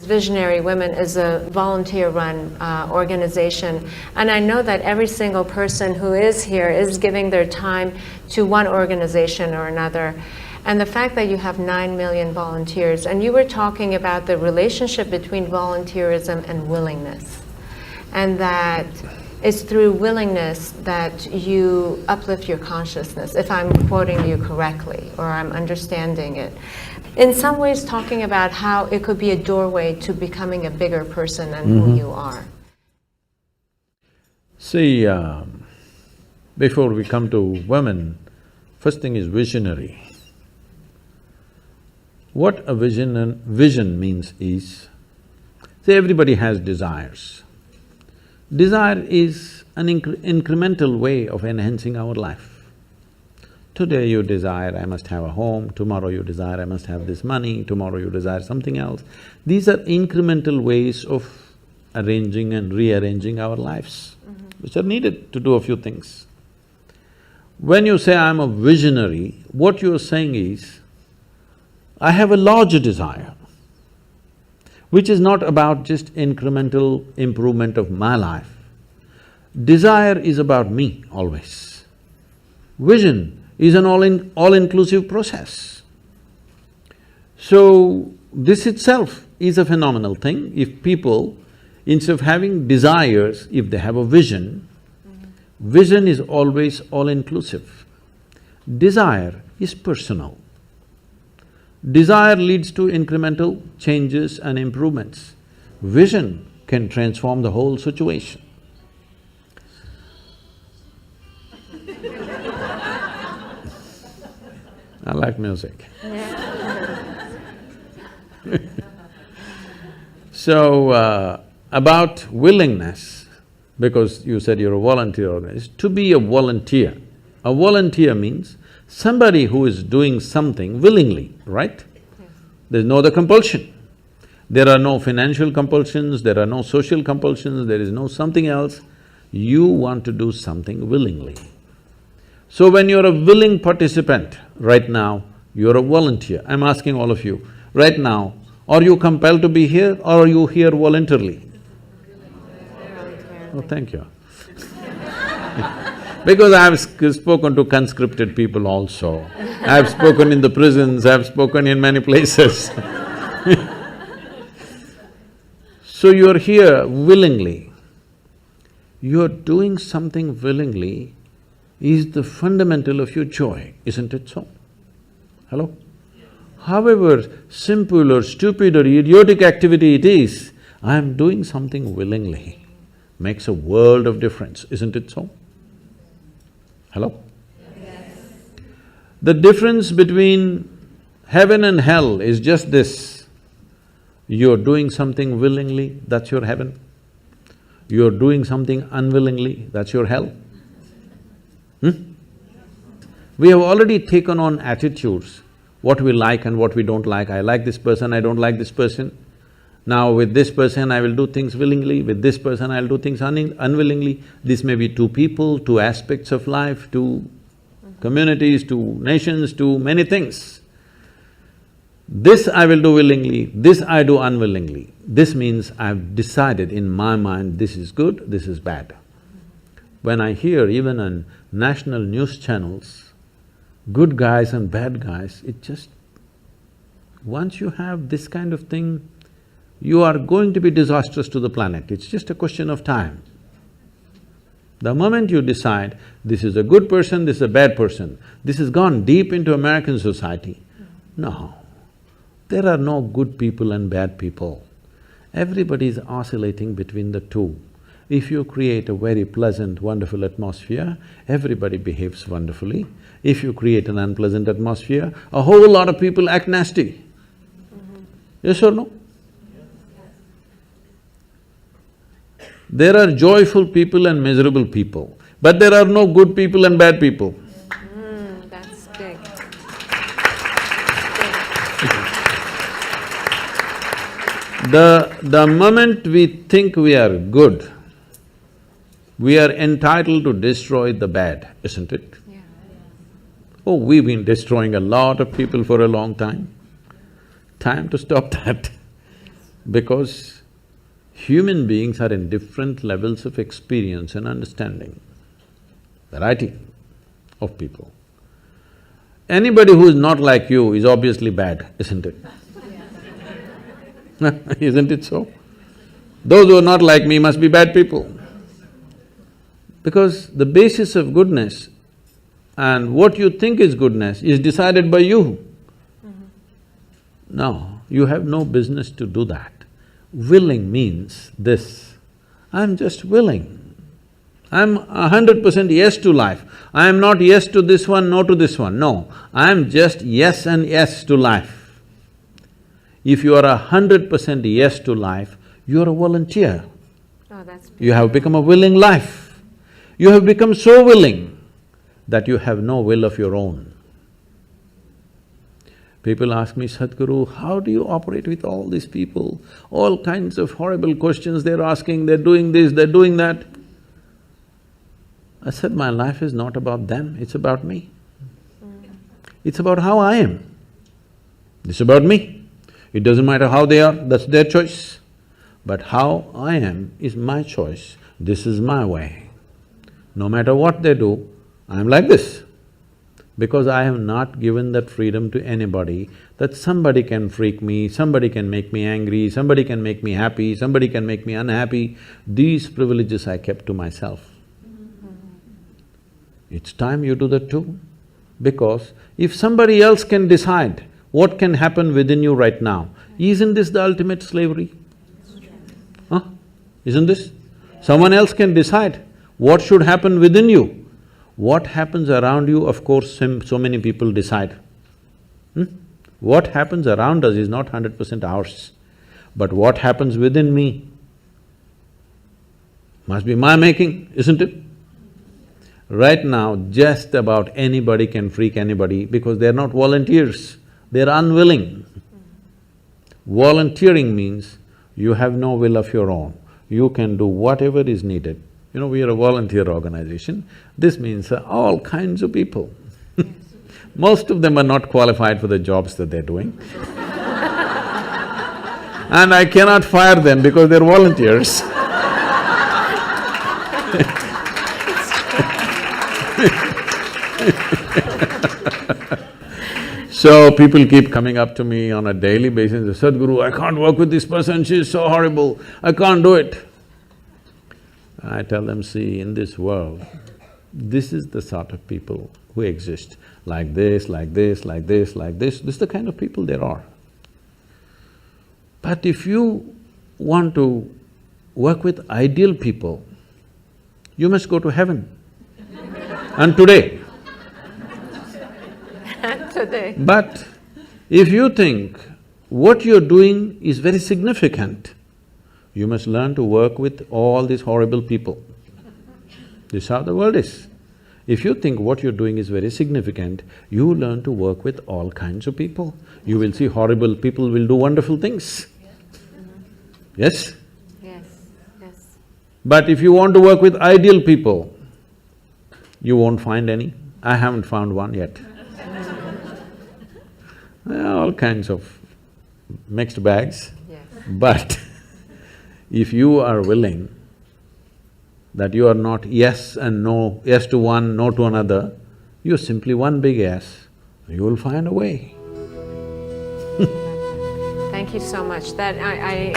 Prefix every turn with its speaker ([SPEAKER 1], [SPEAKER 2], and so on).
[SPEAKER 1] Visionary Women is a volunteer-run organization, and I know that every single person who is here is giving their time to one organization or another. And the fact that you have 9 million volunteers, and you were talking about the relationship between volunteerism and willingness, and that it's through willingness that you uplift your consciousness, if I'm quoting you correctly, or I'm understanding it. In some ways talking about how it could be a doorway to becoming a bigger person than who you are.
[SPEAKER 2] See, before we come to women, first thing is visionary. What a vision means is, see, everybody has desires. Desire is an incremental way of enhancing our life. Today you desire, I must have a home, tomorrow you desire, I must have this money, tomorrow you desire something else. These are incremental ways of arranging and rearranging our lives, which are needed to do a few things. When you say, I'm a visionary, what you're saying is, I have a larger desire, which is not about just incremental improvement of my life. Desire is about me always. Vision is an all-inclusive process. So, this itself is a phenomenal thing. If people, instead of having desires, if they have a vision, vision is always all-inclusive. Desire is personal. Desire leads to incremental changes and improvements. Vision can transform the whole situation. I like music. So, about willingness, because you said you're a volunteer organization, to be a volunteer means somebody who is doing something willingly, right? There's no other compulsion. There are no financial compulsions, there are no social compulsions, there is no something else. You want to do something willingly. So when you're a willing participant, right now, you're a volunteer. I'm asking all of you, right now, are you compelled to be here or are you here voluntarily? Oh, thank you. Because I've spoken to conscripted people also. I've spoken in the prisons, I've spoken in many places. So you're here willingly. You're doing something willingly is the fundamental of your joy, isn't it so? Hello? However simple or stupid or idiotic activity it is, I'm doing something willingly, makes a world of difference, isn't it so? Hello? Yes. The difference between heaven and hell is just this. You're doing something willingly, that's your heaven. You're doing something unwillingly, that's your hell. We have already taken on attitudes, what we like and what we don't like. I like this person, I don't like this person. Now with this person I will do things willingly, with this person I'll do things unwillingly. This may be two people, two aspects of life, two communities, two nations, two many things. This I will do willingly, this I do unwillingly. This means I've decided in my mind, this is good, this is bad. When I hear even on national news channels, good guys and bad guys, it just… once you have this kind of thing, you are going to be disastrous to the planet, it's just a question of time. The moment you decide, this is a good person, this is a bad person, this has gone deep into American society. No, there are no good people and bad people. Everybody is oscillating between the two. If you create a very pleasant, wonderful atmosphere, everybody behaves wonderfully. If you create an unpleasant atmosphere, a whole lot of people act nasty. Yes or no? There are joyful people and miserable people, but there are no good people and bad people.
[SPEAKER 1] That's big.
[SPEAKER 2] The moment we think we are good, we are entitled to destroy the bad, isn't it?
[SPEAKER 1] Yeah.
[SPEAKER 2] Oh, we've been destroying a lot of people for a long time. Time to stop that. Because human beings are in different levels of experience and understanding, variety of people. Anybody who is not like you is obviously bad, isn't it? Isn't it so? Those who are not like me must be bad people. Because the basis of goodness and what you think is goodness is decided by you. No, you have no business to do that. Willing means this, I'm just willing. I'm 100% yes to life. I am not yes to this one, no to this one, no. I am just yes and yes to life. If you are 100% yes to life, you are a volunteer.
[SPEAKER 1] Oh, that's beautiful.
[SPEAKER 2] You have become a willing life. You have become so willing that you have no will of your own. People ask me, Sadhguru, how do you operate with all these people? All kinds of horrible questions they're asking, they're doing this, they're doing that. I said, my life is not about them, it's about me. It's about how I am. It's about me. It doesn't matter how they are, that's their choice. But how I am is my choice, this is my way. No matter what they do, I'm like this. Because I have not given that freedom to anybody that somebody can freak me, somebody can make me angry, somebody can make me happy, somebody can make me unhappy. These privileges I kept to myself. It's time you do that too. Because if somebody else can decide what can happen within you right now, isn't this the ultimate slavery? Huh? Isn't this? Someone else can decide what should happen within you. What happens around you, of course, so many people decide. What happens around us is not 100% ours. But what happens within me must be my making, isn't it? Right now, just about anybody can freak anybody because they're not volunteers, they're unwilling. Volunteering means you have no will of your own, you can do whatever is needed. You know, we are a volunteer organization, this means all kinds of people. Most of them are not qualified for the jobs that they're doing. And I cannot fire them because they're volunteers. So people keep coming up to me on a daily basis and say, Sadhguru, I can't work with this person, she's so horrible, I can't do it. I tell them, see, in this world, this is the sort of people who exist, like this, like this, like this, like this is the kind of people there are. But if you want to work with ideal people, you must go to heaven. And today.
[SPEAKER 1] Today.
[SPEAKER 2] But if you think what you're doing is very significant, you must learn to work with all these horrible people. This is how the world is. If you think what you're doing is very significant, you learn to work with all kinds of people. You will see horrible people will do wonderful things. Yes?
[SPEAKER 1] Yes, yes.
[SPEAKER 2] But if you want to work with ideal people, you won't find any. I haven't found one yet. All kinds of mixed bags.
[SPEAKER 1] Yes.
[SPEAKER 2] But if you are willing that you are not yes and no, yes to one, no to another, you're simply one big yes, you will find a way.
[SPEAKER 1] Thank you so much. That I